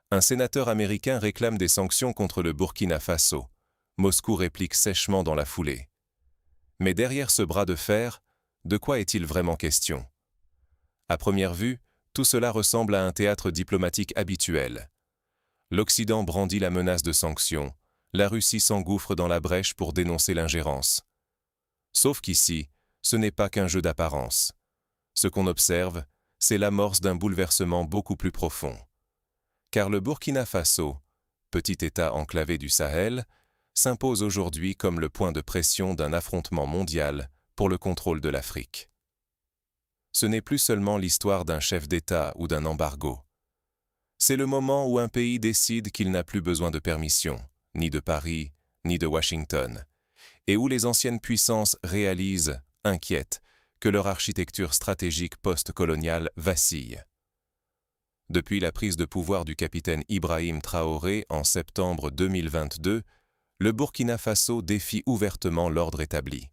Un sénateur américain réclame des sanctions contre le Burkina Faso. Moscou réplique sèchement dans la foulée. Mais derrière ce bras de fer, de quoi est-il vraiment question? À première vue, tout cela ressemble à un théâtre diplomatique habituel. L'Occident brandit la menace de sanctions, la Russie s'engouffre dans la brèche pour dénoncer l'ingérence. Sauf qu'ici, ce n'est pas qu'un jeu d'apparence. Ce qu'on observe, c'est l'amorce d'un bouleversement beaucoup plus profond. Car le Burkina Faso, petit État enclavé du Sahel, s'impose aujourd'hui comme le point de pression d'un affrontement mondial pour le contrôle de l'Afrique. Ce n'est plus seulement l'histoire d'un chef d'État ou d'un embargo. C'est le moment où un pays décide qu'il n'a plus besoin de permission, ni de Paris, ni de Washington, et où les anciennes puissances réalisent, inquiètes, que leur architecture stratégique post-coloniale vacille. Depuis la prise de pouvoir du capitaine Ibrahim Traoré en septembre 2022, le Burkina Faso défie ouvertement l'ordre établi.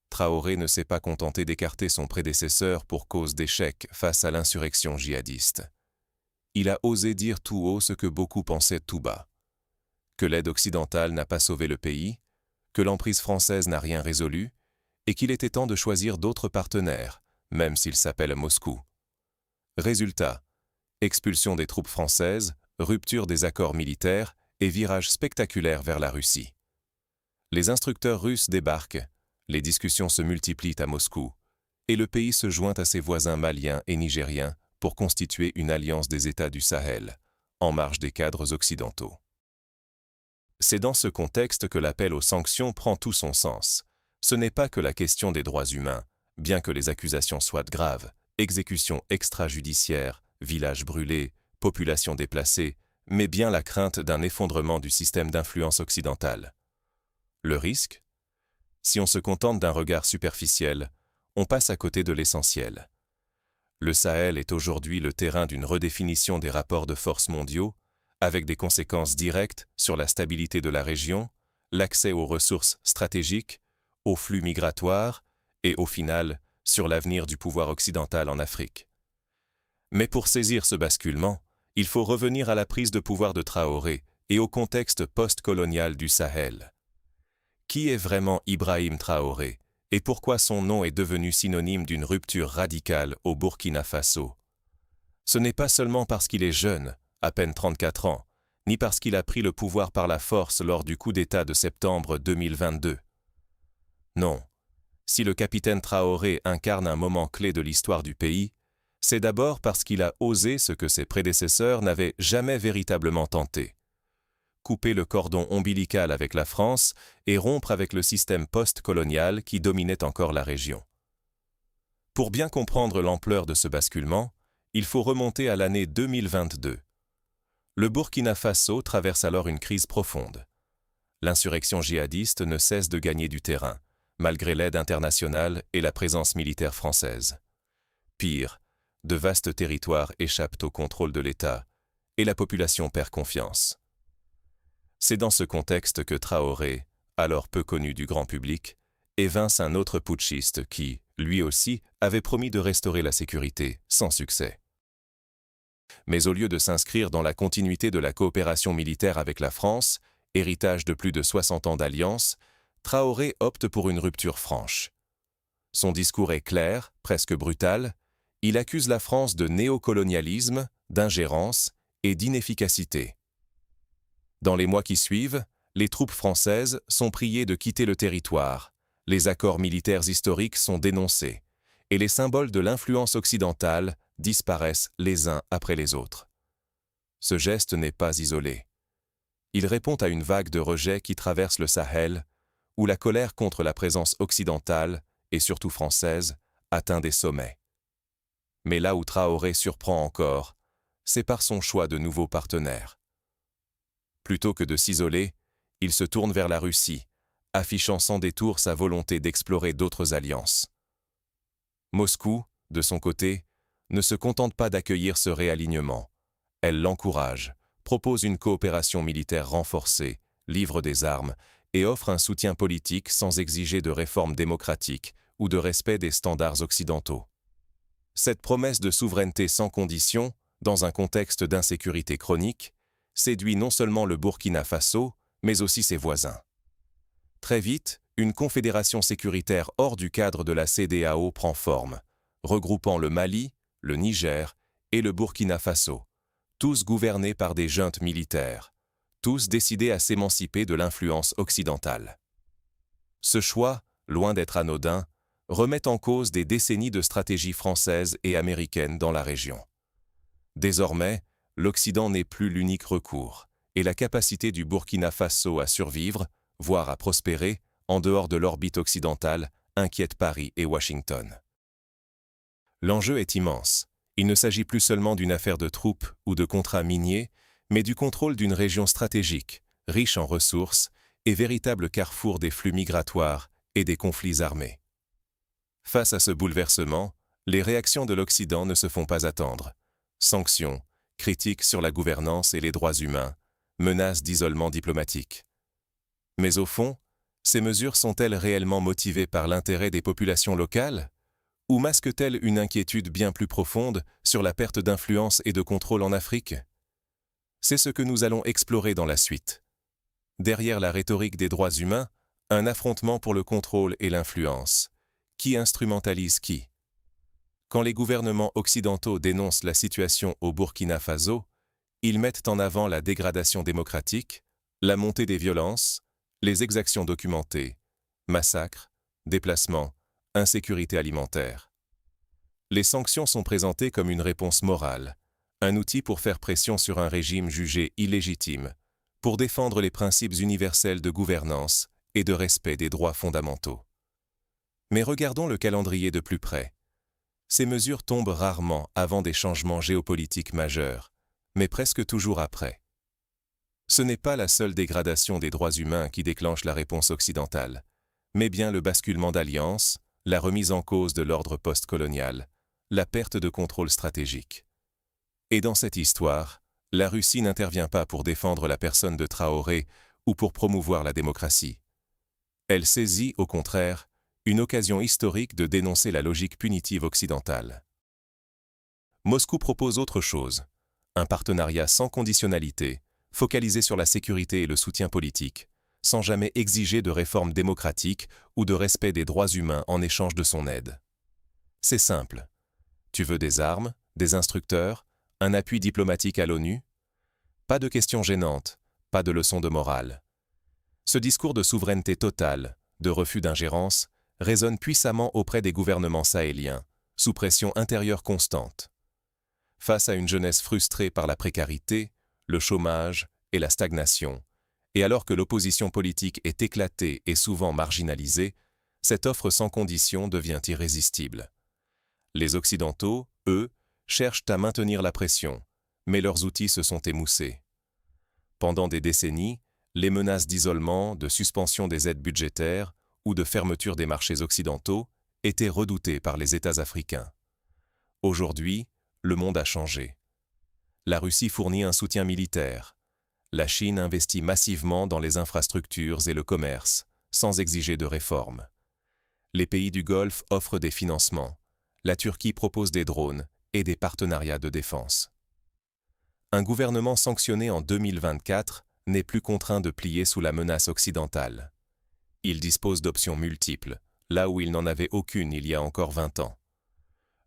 Traoré ne s'est pas contenté d'écarter son prédécesseur pour cause d'échec face à l'insurrection djihadiste. Il a osé dire tout haut ce que beaucoup pensaient tout bas. Que l'aide occidentale n'a pas sauvé le pays, que l'emprise française n'a rien résolu, et qu'il était temps de choisir d'autres partenaires, même s'ils s'appellent Moscou. Résultat, expulsion des troupes françaises, rupture des accords militaires et virage spectaculaire vers la Russie. Les instructeurs russes débarquent, les discussions se multiplient à Moscou, et le pays se joint à ses voisins maliens et nigériens pour constituer une alliance des États du Sahel, en marge des cadres occidentaux. C'est dans ce contexte que l'appel aux sanctions prend tout son sens. Ce n'est pas que la question des droits humains, bien que les accusations soient graves, exécutions extrajudiciaires, villages brûlés, populations déplacées, mais bien la crainte d'un effondrement du système d'influence occidental. Le risque? Si on se contente d'un regard superficiel, on passe à côté de l'essentiel. Le Sahel est aujourd'hui le terrain d'une redéfinition des rapports de force mondiaux, avec des conséquences directes sur la stabilité de la région, l'accès aux ressources stratégiques, aux flux migratoires et, au final, sur l'avenir du pouvoir occidental en Afrique. Mais pour saisir ce basculement, il faut revenir à la prise de pouvoir de Traoré et au contexte post-colonial du Sahel. Qui est vraiment Ibrahim Traoré et pourquoi son nom est devenu synonyme d'une rupture radicale au Burkina Faso? Ce n'est pas seulement parce qu'il est jeune, à peine 34 ans, ni parce qu'il a pris le pouvoir par la force lors du coup d'État de septembre 2022. Non, si le capitaine Traoré incarne un moment clé de l'histoire du pays, c'est d'abord parce qu'il a osé ce que ses prédécesseurs n'avaient jamais véritablement tenté. Couper le cordon ombilical avec la France et rompre avec le système post-colonial qui dominait encore la région. Pour bien comprendre l'ampleur de ce basculement, il faut remonter à l'année 2022. Le Burkina Faso traverse alors une crise profonde. L'insurrection djihadiste ne cesse de gagner du terrain, malgré l'aide internationale et la présence militaire française. Pire, de vastes territoires échappent au contrôle de l'État et la population perd confiance. C'est dans ce contexte que Traoré, alors peu connu du grand public, évince un autre putschiste qui, lui aussi, avait promis de restaurer la sécurité, sans succès. Mais au lieu de s'inscrire dans la continuité de la coopération militaire avec la France, héritage de plus de 60 ans d'alliance, Traoré opte pour une rupture franche. Son discours est clair, presque brutal. Il accuse la France de néocolonialisme, d'ingérence et d'inefficacité. Dans les mois qui suivent, les troupes françaises sont priées de quitter le territoire, les accords militaires historiques sont dénoncés, et les symboles de l'influence occidentale disparaissent les uns après les autres. Ce geste n'est pas isolé. Il répond à une vague de rejet qui traverse le Sahel, où la colère contre la présence occidentale, et surtout française, atteint des sommets. Mais là où Traoré surprend encore, c'est par son choix de nouveaux partenaires. Plutôt que de s'isoler, il se tourne vers la Russie, affichant sans détour sa volonté d'explorer d'autres alliances. Moscou, de son côté, ne se contente pas d'accueillir ce réalignement. Elle l'encourage, propose une coopération militaire renforcée, livre des armes et offre un soutien politique sans exiger de réformes démocratiques ou de respect des standards occidentaux. Cette promesse de souveraineté sans condition dans un contexte d'insécurité chronique, séduit non seulement le Burkina Faso, mais aussi ses voisins. Très vite, une confédération sécuritaire hors du cadre de la CEDEAO prend forme, regroupant le Mali, le Niger et le Burkina Faso, tous gouvernés par des juntes militaires, tous décidés à s'émanciper de l'influence occidentale. Ce choix, loin d'être anodin, remet en cause des décennies de stratégie française et américaine dans la région. Désormais, l'Occident n'est plus l'unique recours, et la capacité du Burkina Faso à survivre, voire à prospérer, en dehors de l'orbite occidentale, inquiète Paris et Washington. L'enjeu est immense. Il ne s'agit plus seulement d'une affaire de troupes ou de contrats miniers, mais du contrôle d'une région stratégique, riche en ressources et véritable carrefour des flux migratoires et des conflits armés. Face à ce bouleversement, les réactions de l'Occident ne se font pas attendre. Sanctions, critiques sur la gouvernance et les droits humains, menaces d'isolement diplomatique. Mais au fond, ces mesures sont-elles réellement motivées par l'intérêt des populations locales ? Ou masquent-elles une inquiétude bien plus profonde sur la perte d'influence et de contrôle en Afrique ? C'est ce que nous allons explorer dans la suite. Derrière la rhétorique des droits humains, un affrontement pour le contrôle et l'influence. Qui instrumentalise qui ? Quand les gouvernements occidentaux dénoncent la situation au Burkina Faso, ils mettent en avant la dégradation démocratique, la montée des violences, les exactions documentées, massacres, déplacements, insécurité alimentaire. Les sanctions sont présentées comme une réponse morale, un outil pour faire pression sur un régime jugé illégitime, pour défendre les principes universels de gouvernance et de respect des droits fondamentaux. Mais regardons le calendrier de plus près. Ces mesures tombent rarement avant des changements géopolitiques majeurs, mais presque toujours après. Ce n'est pas la seule dégradation des droits humains qui déclenche la réponse occidentale, mais bien le basculement d'alliances, la remise en cause de l'ordre post-colonial, la perte de contrôle stratégique. Et dans cette histoire, la Russie n'intervient pas pour défendre la personne de Traoré ou pour promouvoir la démocratie. Elle saisit, au contraire, une occasion historique de dénoncer la logique punitive occidentale. Moscou propose autre chose, un partenariat sans conditionnalité, focalisé sur la sécurité et le soutien politique, sans jamais exiger de réformes démocratiques ou de respect des droits humains en échange de son aide. C'est simple. Tu veux des armes, des instructeurs, un appui diplomatique à l'ONU ? Pas de questions gênantes, pas de leçons de morale. Ce discours de souveraineté totale, de refus d'ingérence, résonne puissamment auprès des gouvernements sahéliens, sous pression intérieure constante. Face à une jeunesse frustrée par la précarité, le chômage et la stagnation, et alors que l'opposition politique est éclatée et souvent marginalisée, cette offre sans condition devient irrésistible. Les Occidentaux, eux, cherchent à maintenir la pression, mais leurs outils se sont émoussés. Pendant des décennies, les menaces d'isolement, de suspension des aides budgétaires ou de fermeture des marchés occidentaux étaient redoutées par les États africains. Aujourd'hui, le monde a changé. La Russie fournit un soutien militaire. La Chine investit massivement dans les infrastructures et le commerce, sans exiger de réformes. Les pays du Golfe offrent des financements. La Turquie propose des drones et des partenariats de défense. Un gouvernement sanctionné en 2024 n'est plus contraint de plier sous la menace occidentale. Il dispose d'options multiples, là où il n'en avait aucune il y a encore 20 ans.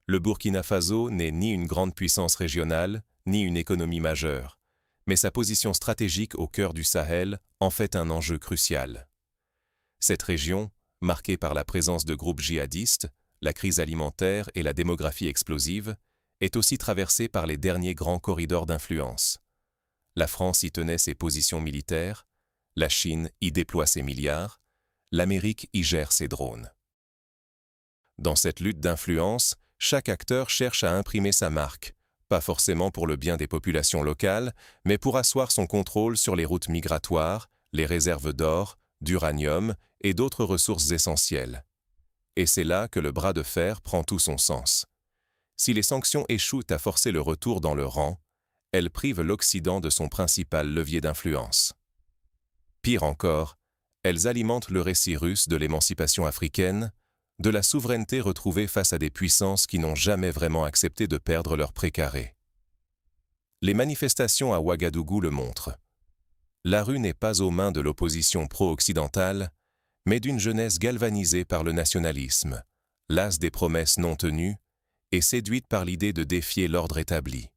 Le Burkina Faso n'est ni une grande puissance régionale, ni une économie majeure, mais sa position stratégique au cœur du Sahel en fait un enjeu crucial. Cette région, marquée par la présence de groupes djihadistes, la crise alimentaire et la démographie explosive, est aussi traversée par les derniers grands corridors d'influence. La France y tenait ses positions militaires, la Chine y déploie ses milliards, l'Amérique y gère ses drones. Dans cette lutte d'influence, chaque acteur cherche à imprimer sa marque, pas forcément pour le bien des populations locales, mais pour asseoir son contrôle sur les routes migratoires, les réserves d'or, d'uranium et d'autres ressources essentielles. Et c'est là que le bras de fer prend tout son sens. Si les sanctions échouent à forcer le retour dans le rang, elles privent l'Occident de son principal levier d'influence. Pire encore, elles alimentent le récit russe de l'émancipation africaine, de la souveraineté retrouvée face à des puissances qui n'ont jamais vraiment accepté de perdre leur précaré. Les manifestations à Ouagadougou le montrent. La rue n'est pas aux mains de l'opposition pro-occidentale, mais d'une jeunesse galvanisée par le nationalisme, lasse des promesses non tenues et séduite par l'idée de défier l'ordre établi.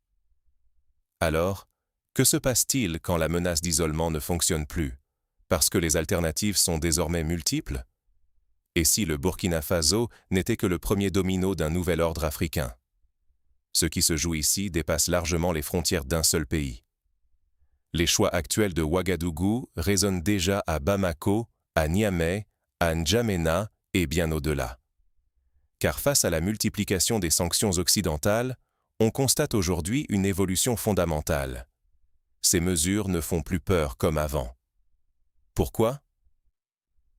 Alors, que se passe-t-il quand la menace d'isolement ne fonctionne plus, parce que les alternatives sont désormais multiples? Et si le Burkina Faso n'était que le premier domino d'un nouvel ordre africain? Ce qui se joue ici dépasse largement les frontières d'un seul pays. Les choix actuels de Ouagadougou résonnent déjà à Bamako, à Niamey, à N'Djamena et bien au-delà. Car face à la multiplication des sanctions occidentales, on constate aujourd'hui une évolution fondamentale. Ces mesures ne font plus peur comme avant. Pourquoi?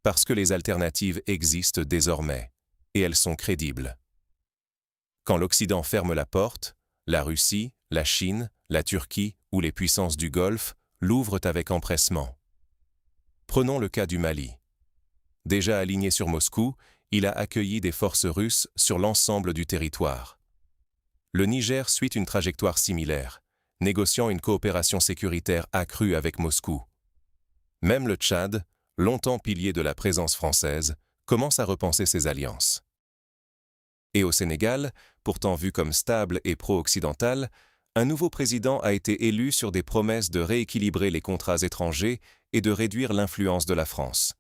Parce que les alternatives existent désormais, et elles sont crédibles. Quand l'Occident ferme la porte, la Russie, la Chine, la Turquie ou les puissances du Golfe l'ouvrent avec empressement. Prenons le cas du Mali. Déjà aligné sur Moscou, il a accueilli des forces russes sur l'ensemble du territoire. Le Niger suit une trajectoire similaire, négociant une coopération sécuritaire accrue avec Moscou. Même le Tchad, longtemps pilier de la présence française, commence à repenser ses alliances. Et au Sénégal, pourtant vu comme stable et pro-occidental, un nouveau président a été élu sur des promesses de rééquilibrer les contrats étrangers et de réduire l'influence de la France.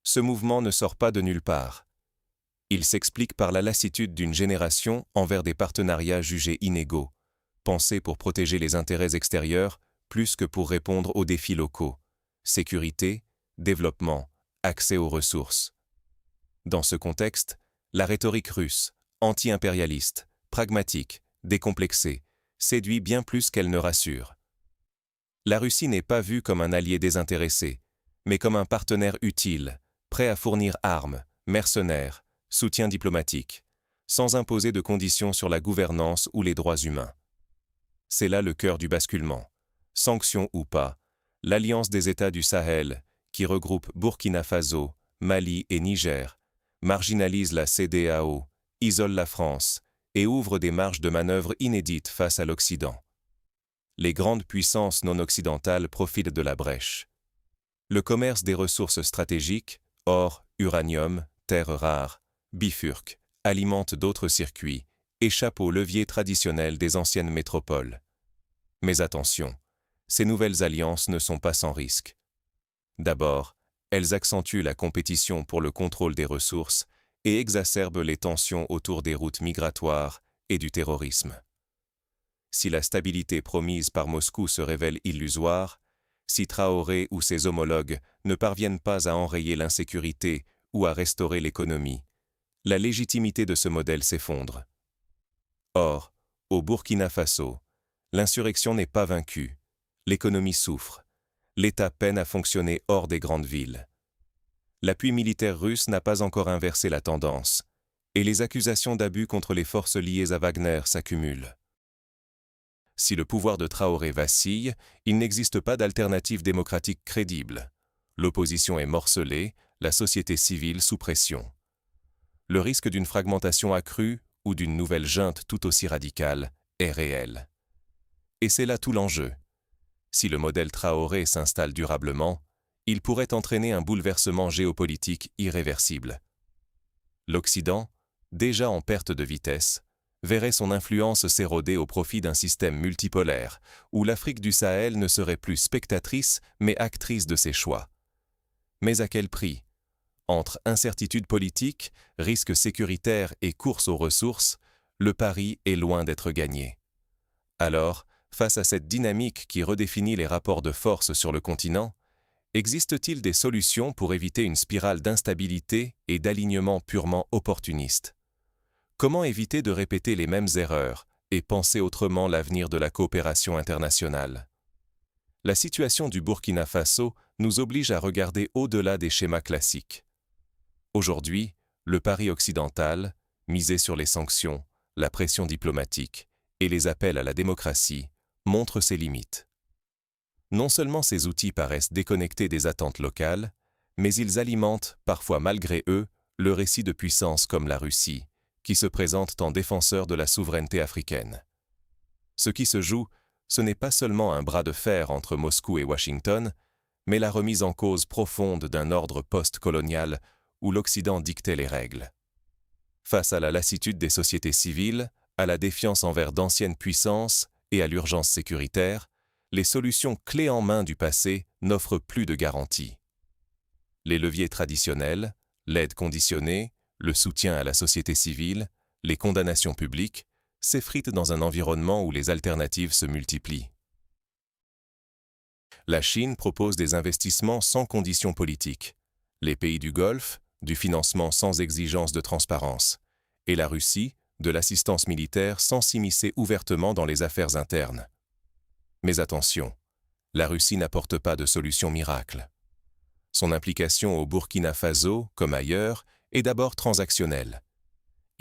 Ce mouvement ne sort pas de nulle part. Il s'explique par la lassitude d'une génération envers des partenariats jugés inégaux, pensés pour protéger les intérêts extérieurs plus que pour répondre aux défis locaux. Sécurité, développement, accès aux ressources. Dans ce contexte, la rhétorique russe, anti-impérialiste, pragmatique, décomplexée, séduit bien plus qu'elle ne rassure. La Russie n'est pas vue comme un allié désintéressé, mais comme un partenaire utile, prêt à fournir armes, mercenaires, soutien diplomatique, sans imposer de conditions sur la gouvernance ou les droits humains. C'est là le cœur du basculement. Sanctions ou pas, l'Alliance des États du Sahel, qui regroupe Burkina Faso, Mali et Niger, marginalise la CEDEAO, isole la France et ouvre des marges de manœuvre inédites face à l'Occident. Les grandes puissances non occidentales profitent de la brèche. Le commerce des ressources stratégiques, or, uranium, terres rares, bifurque, alimente d'autres circuits, échappe aux leviers traditionnels des anciennes métropoles. Mais attention, ces nouvelles alliances ne sont pas sans risque. D'abord, elles accentuent la compétition pour le contrôle des ressources et exacerbent les tensions autour des routes migratoires et du terrorisme. Si la stabilité promise par Moscou se révèle illusoire, si Traoré ou ses homologues ne parviennent pas à enrayer l'insécurité ou à restaurer l'économie, la légitimité de ce modèle s'effondre. Or, au Burkina Faso, l'insurrection n'est pas vaincue, l'économie souffre, l'État peine à fonctionner hors des grandes villes. L'appui militaire russe n'a pas encore inversé la tendance, et les accusations d'abus contre les forces liées à Wagner s'accumulent. Si le pouvoir de Traoré vacille, il n'existe pas d'alternative démocratique crédible. L'opposition est morcelée, la société civile sous pression. Le risque d'une fragmentation accrue ou d'une nouvelle junte tout aussi radicale est réel. Et c'est là tout l'enjeu. Si le modèle Traoré s'installe durablement, il pourrait entraîner un bouleversement géopolitique irréversible. L'Occident, déjà en perte de vitesse, verrait son influence s'éroder au profit d'un système multipolaire, où l'Afrique du Sahel ne serait plus spectatrice, mais actrice de ses choix. Mais à quel prix? Entre incertitude politique, risques sécuritaires et course aux ressources, le pari est loin d'être gagné. Alors, face à cette dynamique qui redéfinit les rapports de force sur le continent, existe-t-il des solutions pour éviter une spirale d'instabilité et d'alignement purement opportuniste? Comment éviter de répéter les mêmes erreurs et penser autrement l'avenir de la coopération internationale? La situation du Burkina Faso nous oblige à regarder au-delà des schémas classiques. Aujourd'hui, le pari occidental, misé sur les sanctions, la pression diplomatique et les appels à la démocratie, montre ses limites. Non seulement ces outils paraissent déconnectés des attentes locales, mais ils alimentent, parfois malgré eux, le récit de puissances comme la Russie, qui se présentent en défenseurs de la souveraineté africaine. Ce qui se joue, ce n'est pas seulement un bras de fer entre Moscou et Washington, mais la remise en cause profonde d'un ordre post-colonial où l'Occident dictait les règles. Face à la lassitude des sociétés civiles, à la défiance envers d'anciennes puissances et à l'urgence sécuritaire, les solutions clés en main du passé n'offrent plus de garantie. Les leviers traditionnels, l'aide conditionnée, le soutien à la société civile, les condamnations publiques, s'effritent dans un environnement où les alternatives se multiplient. La Chine propose des investissements sans conditions politiques, les pays du Golfe, du financement sans exigence de transparence, et la Russie, de l'assistance militaire sans s'immiscer ouvertement dans les affaires internes. Mais attention, la Russie n'apporte pas de solution miracle. Son implication au Burkina Faso, comme ailleurs, est d'abord transactionnelle.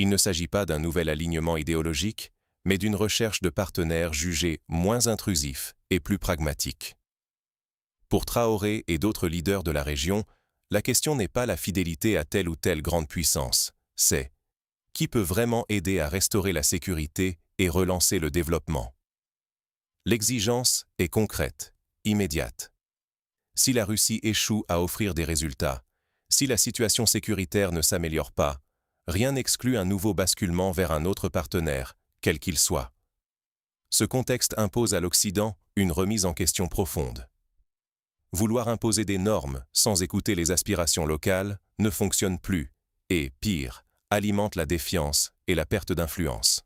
Il ne s'agit pas d'un nouvel alignement idéologique, mais d'une recherche de partenaires jugés moins intrusifs et plus pragmatiques. Pour Traoré et d'autres leaders de la région, la question n'est pas la fidélité à telle ou telle grande puissance, c'est qui peut vraiment aider à restaurer la sécurité et relancer le développement. L'exigence est concrète, immédiate. Si la Russie échoue à offrir des résultats, si la situation sécuritaire ne s'améliore pas, rien n'exclut un nouveau basculement vers un autre partenaire, quel qu'il soit. Ce contexte impose à l'Occident une remise en question profonde. Vouloir imposer des normes sans écouter les aspirations locales ne fonctionne plus et, pire, alimente la défiance et la perte d'influence.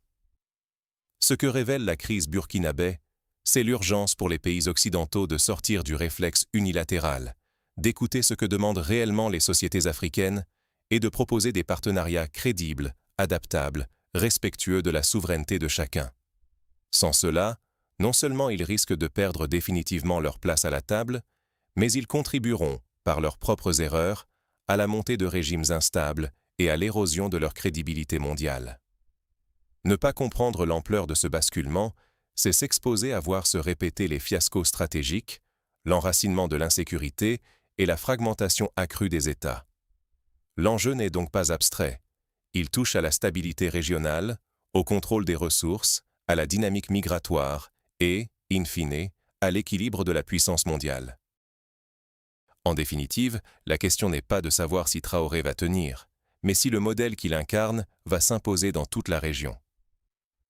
Ce que révèle la crise burkinabé, c'est l'urgence pour les pays occidentaux de sortir du réflexe unilatéral, d'écouter ce que demandent réellement les sociétés africaines et de proposer des partenariats crédibles, adaptables, respectueux de la souveraineté de chacun. Sans cela, non seulement ils risquent de perdre définitivement leur place à la table, mais ils contribueront, par leurs propres erreurs, à la montée de régimes instables et à l'érosion de leur crédibilité mondiale. Ne pas comprendre l'ampleur de ce basculement, c'est s'exposer à voir se répéter les fiascos stratégiques, l'enracinement de l'insécurité et la fragmentation accrue des États. L'enjeu n'est donc pas abstrait. Il touche à la stabilité régionale, au contrôle des ressources, à la dynamique migratoire et, in fine, à l'équilibre de la puissance mondiale. En définitive, la question n'est pas de savoir si Traoré va tenir, mais si le modèle qu'il incarne va s'imposer dans toute la région.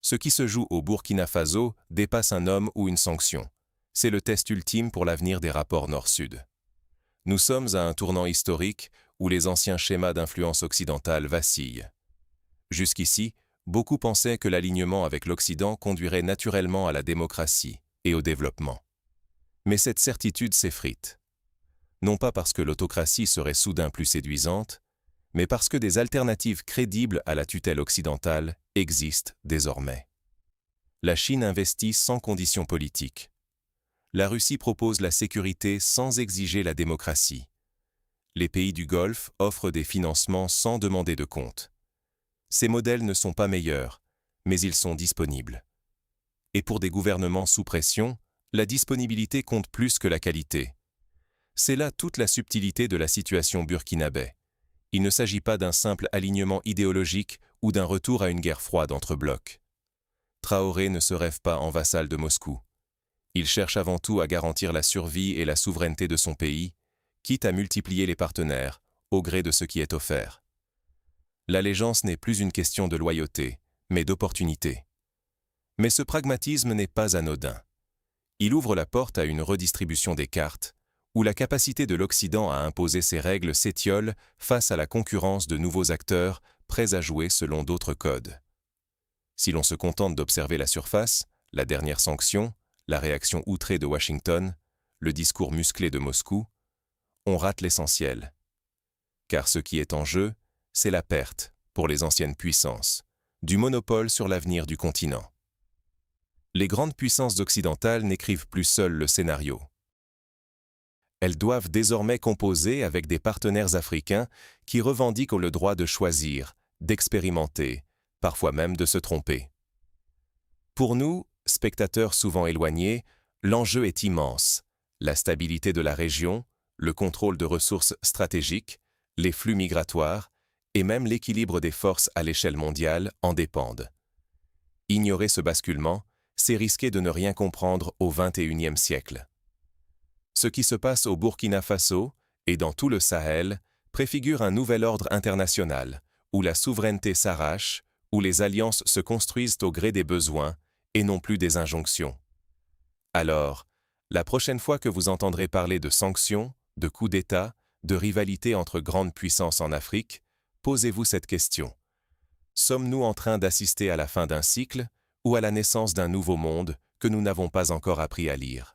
Ce qui se joue au Burkina Faso dépasse un homme ou une sanction. C'est le test ultime pour l'avenir des rapports Nord-Sud. Nous sommes à un tournant historique où les anciens schémas d'influence occidentale vacillent. Jusqu'ici, beaucoup pensaient que l'alignement avec l'Occident conduirait naturellement à la démocratie et au développement. Mais cette certitude s'effrite. Non pas parce que l'autocratie serait soudain plus séduisante, mais parce que des alternatives crédibles à la tutelle occidentale existent désormais. La Chine investit sans conditions politiques. La Russie propose la sécurité sans exiger la démocratie. Les pays du Golfe offrent des financements sans demander de compte. Ces modèles ne sont pas meilleurs, mais ils sont disponibles. Et pour des gouvernements sous pression, la disponibilité compte plus que la qualité. C'est là toute la subtilité de la situation burkinabé. Il ne s'agit pas d'un simple alignement idéologique ou d'un retour à une guerre froide entre blocs. Traoré ne se rêve pas en vassal de Moscou. Il cherche avant tout à garantir la survie et la souveraineté de son pays, quitte à multiplier les partenaires, au gré de ce qui est offert. L'allégeance n'est plus une question de loyauté, mais d'opportunité. Mais ce pragmatisme n'est pas anodin. Il ouvre la porte à une redistribution des cartes, où la capacité de l'Occident à imposer ses règles s'étiole face à la concurrence de nouveaux acteurs prêts à jouer selon d'autres codes. Si l'on se contente d'observer la surface, la dernière sanction, la réaction outrée de Washington, le discours musclé de Moscou, on rate l'essentiel. Car ce qui est en jeu, c'est la perte, pour les anciennes puissances, du monopole sur l'avenir du continent. Les grandes puissances occidentales n'écrivent plus seules le scénario. Elles doivent désormais composer avec des partenaires africains qui revendiquent le droit de choisir, d'expérimenter, parfois même de se tromper. Pour nous, spectateurs souvent éloignés, l'enjeu est immense. La stabilité de la région, le contrôle de ressources stratégiques, les flux migratoires et même l'équilibre des forces à l'échelle mondiale en dépendent. Ignorer ce basculement, c'est risquer de ne rien comprendre au XXIe siècle. Ce qui se passe au Burkina Faso et dans tout le Sahel préfigure un nouvel ordre international, où la souveraineté s'arrache, où les alliances se construisent au gré des besoins et non plus des injonctions. Alors, la prochaine fois que vous entendrez parler de sanctions, de coups d'État, de rivalité entre grandes puissances en Afrique, posez-vous cette question. Sommes-nous en train d'assister à la fin d'un cycle ou à la naissance d'un nouveau monde que nous n'avons pas encore appris à lire ?